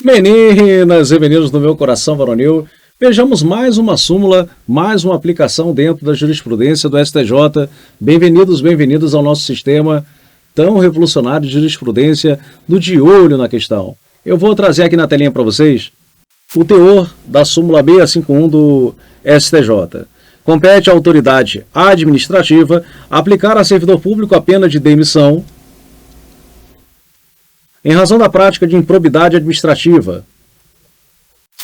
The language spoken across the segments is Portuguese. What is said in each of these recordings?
Meninas e meninos do meu coração varonil, vejamos mais uma súmula, mais uma aplicação dentro da jurisprudência do STJ. Bem-vindos, bem-vindos ao nosso sistema tão revolucionário de jurisprudência do De Olho na Questão. Eu vou trazer aqui na telinha para vocês o teor da súmula 651 do STJ. Compete à autoridade administrativa aplicar a servidor público a pena de demissão em razão da prática de improbidade administrativa,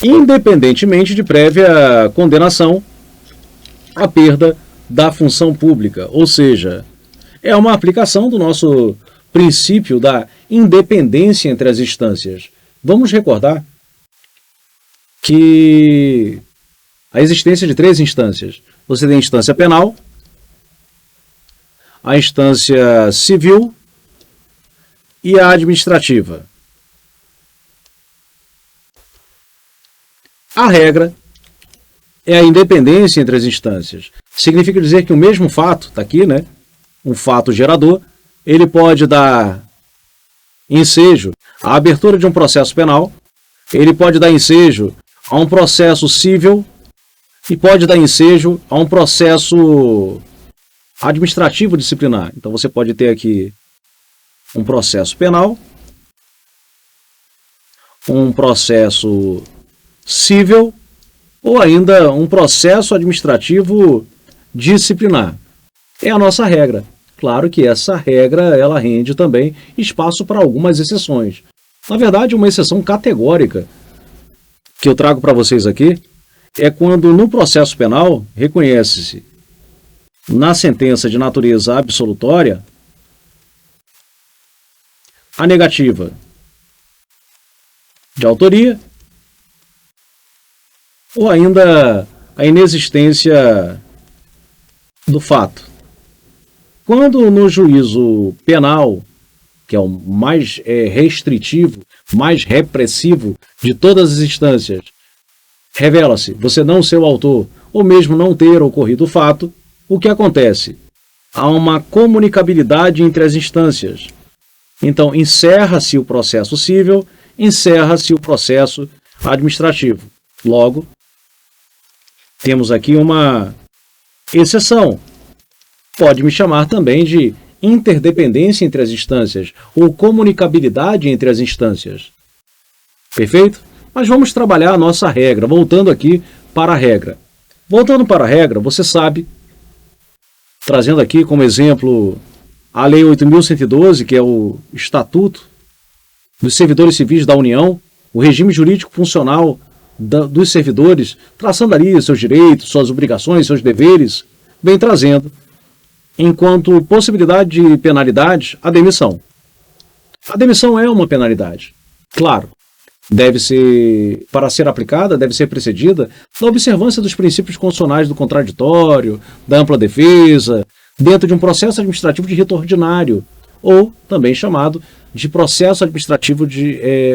independentemente de prévia condenação à perda da função pública. Ou seja, é uma aplicação do nosso princípio da independência entre as instâncias. Vamos recordar que a existência de três instâncias. Você tem a instância penal, a instância civil e a administrativa. A regra é a independência entre as instâncias. Significa dizer que o mesmo fato, está aqui, né? Um fato gerador, ele pode dar ensejo à abertura de um processo penal, ele pode dar ensejo a um processo civil e pode dar ensejo a um processo administrativo disciplinar. Então você pode ter aqui um processo penal, um processo civil ou ainda um processo administrativo disciplinar. É a nossa regra. Claro que essa regra ela rende também espaço para algumas exceções. Na verdade, uma exceção categórica que eu trago para vocês aqui é quando no processo penal reconhece-se na sentença de natureza absolutória a negativa de autoria ou ainda a inexistência do fato. Quando no juízo penal, que é o mais restritivo, mais repressivo de todas as instâncias, revela-se você não ser o autor ou mesmo não ter ocorrido o fato, o que acontece? Há uma comunicabilidade entre as instâncias. Então, encerra-se o processo civil, encerra-se o processo administrativo. Logo, temos aqui uma exceção. Pode me chamar também de interdependência entre as instâncias ou comunicabilidade entre as instâncias. Perfeito? Mas vamos trabalhar a nossa regra, voltando aqui para a regra. Voltando para a regra, você sabe, trazendo aqui como exemplo a Lei 8.112, que é o Estatuto dos Servidores Civis da União, o regime jurídico funcional dos servidores, traçando ali seus direitos, suas obrigações, seus deveres, vem trazendo, enquanto possibilidade de penalidade, a demissão. A demissão é uma penalidade. Claro, para ser aplicada, deve ser precedida da observância dos princípios constitucionais do contraditório, da ampla defesa, dentro de um processo administrativo de rito ordinário, ou também chamado de processo administrativo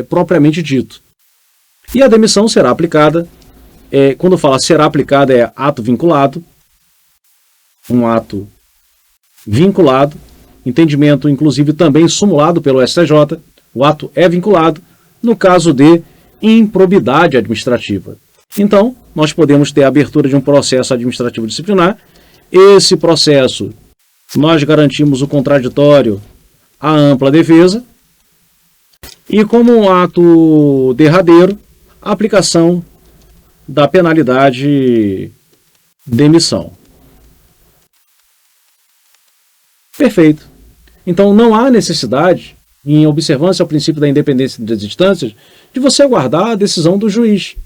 propriamente dito. E a demissão será aplicada, quando fala será aplicada, é ato vinculado, um ato vinculado, entendimento inclusive também sumulado pelo STJ, o ato é vinculado, no caso de improbidade administrativa. Então, nós podemos ter a abertura de um processo administrativo disciplinar. Esse processo, nós garantimos o contraditório, a ampla defesa, e como um ato derradeiro, a aplicação da penalidade demissão. Perfeito. Então não há necessidade, em observância ao princípio da independência das instâncias, de você aguardar a decisão do juiz.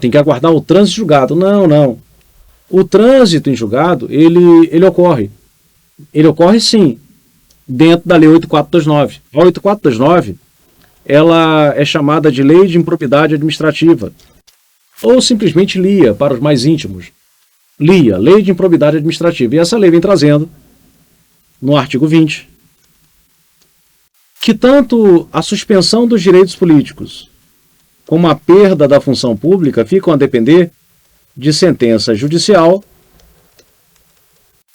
Tem que aguardar o trânsito julgado. Não. O trânsito em julgado, ele ocorre. Ele ocorre sim, dentro da Lei 8429. A 8429, ela é chamada de Lei de Improbidade Administrativa, ou simplesmente LIA, para os mais íntimos. LIA, Lei de Improbidade Administrativa. E essa lei vem trazendo, no artigo 20, que tanto a suspensão dos direitos políticos como a perda da função pública ficam a depender de sentença judicial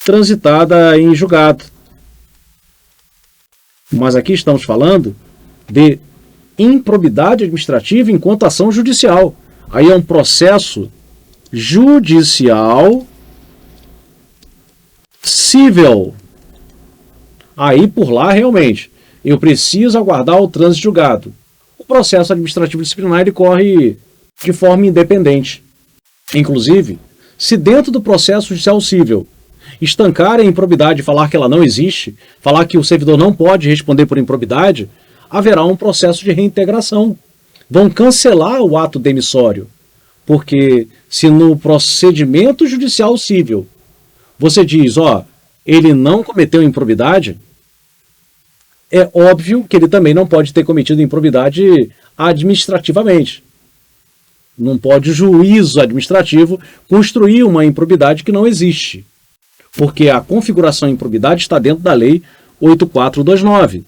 transitada em julgado. Mas aqui estamos falando de improbidade administrativa enquanto ação judicial. Aí é um processo judicial cível. Aí por lá realmente eu preciso aguardar o trânsito julgado. O processo administrativo disciplinar ele corre de forma independente. Inclusive, se dentro do processo judicial cível estancar a improbidade e falar que ela não existe, falar que o servidor não pode responder por improbidade, haverá um processo de reintegração. Vão cancelar o ato demissório, porque se no procedimento judicial cível você diz, ele não cometeu improbidade, é óbvio que ele também não pode ter cometido improbidade administrativamente. Não pode o juízo administrativo construir uma improbidade que não existe, porque a configuração de improbidade está dentro da Lei 8429.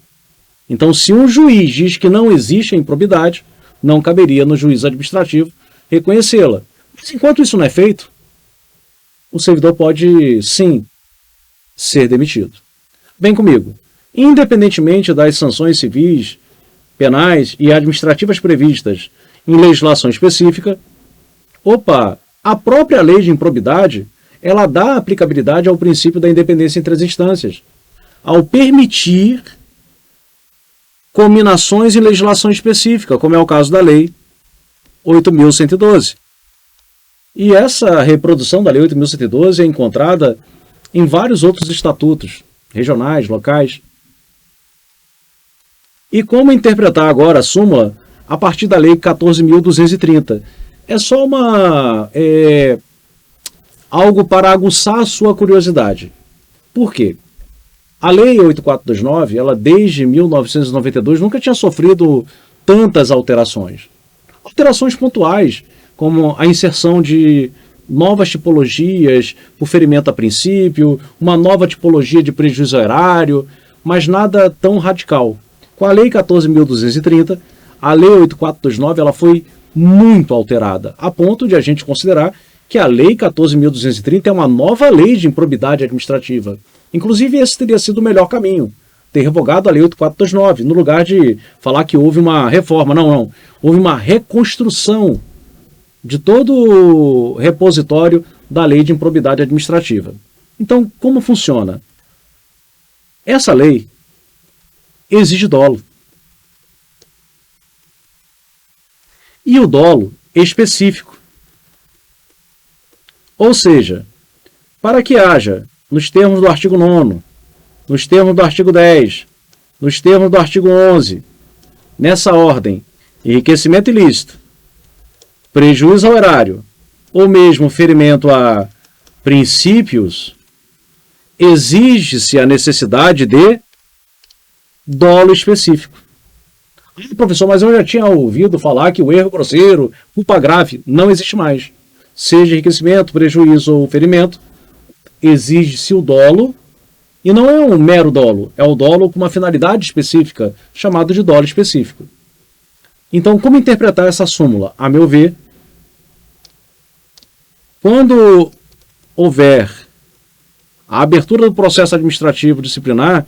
Então, se um juiz diz que não existe a improbidade, não caberia no juízo administrativo reconhecê-la. Mas enquanto isso não é feito, o servidor pode, sim, ser demitido. Vem comigo. Independentemente das sanções civis, penais e administrativas previstas em legislação específica, a própria lei de improbidade, ela dá aplicabilidade ao princípio da independência entre as instâncias, ao permitir cominações em legislação específica, como é o caso da Lei 8.112. E essa reprodução da Lei 8.112 é encontrada em vários outros estatutos, regionais, locais. E como interpretar agora a súmula a partir da Lei 14.230? É só algo para aguçar a sua curiosidade. Por quê? A Lei 8429, ela desde 1992 nunca tinha sofrido tantas alterações. Alterações pontuais, como a inserção de novas tipologias por ferimento a princípio, uma nova tipologia de prejuízo erário, mas nada tão radical. Com a Lei 14.230, a Lei 8429 ela foi muito alterada, a ponto de a gente considerar que a Lei 14.230 é uma nova lei de improbidade administrativa. Inclusive, esse teria sido o melhor caminho, ter revogado a Lei 8429, no lugar de falar que houve uma reforma. Não. Houve uma reconstrução de todo o repositório da Lei de Improbidade Administrativa. Então, como funciona? Essa lei exige dolo. E o dolo é específico. Ou seja, para que haja, nos termos do artigo 9º, nos termos do artigo 10, nos termos do artigo 11, nessa ordem, enriquecimento ilícito, prejuízo ao erário, ou mesmo ferimento a princípios, exige-se a necessidade de dolo específico. Professor, mas eu já tinha ouvido falar que o erro grosseiro, culpa grave, não existe mais. Seja enriquecimento, prejuízo ou ferimento, exige-se o dolo, e não é um mero dolo, é o dolo com uma finalidade específica, chamado de dolo específico. Então, como interpretar essa súmula? A meu ver, quando houver a abertura do processo administrativo disciplinar,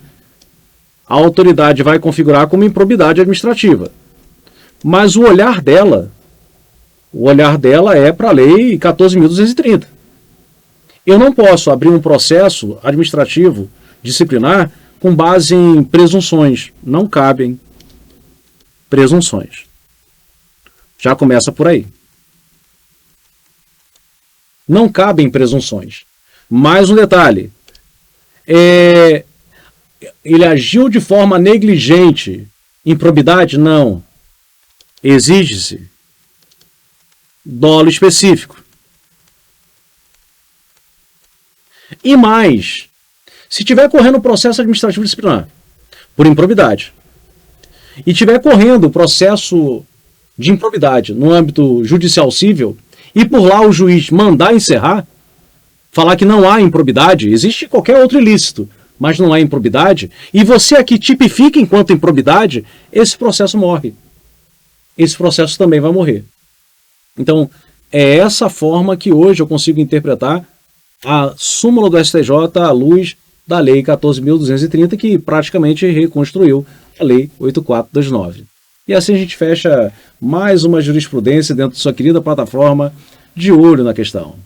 a autoridade vai configurar como improbidade administrativa. Mas o olhar dela é para a Lei 14.230. Eu não posso abrir um processo administrativo disciplinar com base em presunções. Não cabem presunções. Já começa por aí. Não cabem presunções. Mais um detalhe. Ele agiu de forma negligente. Improbidade? Não. Exige-se dolo específico. E mais, se estiver correndo o processo administrativo disciplinar por improbidade e estiver correndo o processo de improbidade no âmbito judicial cível e por lá o juiz mandar encerrar, falar que não há improbidade, existe qualquer outro ilícito, mas não há improbidade, e você aqui tipifica enquanto improbidade, esse processo morre. Esse processo também vai morrer. Então, é essa forma que hoje eu consigo interpretar a súmula do STJ à luz da Lei 14.230, que praticamente reconstruiu a Lei 8429. E assim a gente fecha mais uma jurisprudência dentro de sua querida plataforma De Olho na Questão.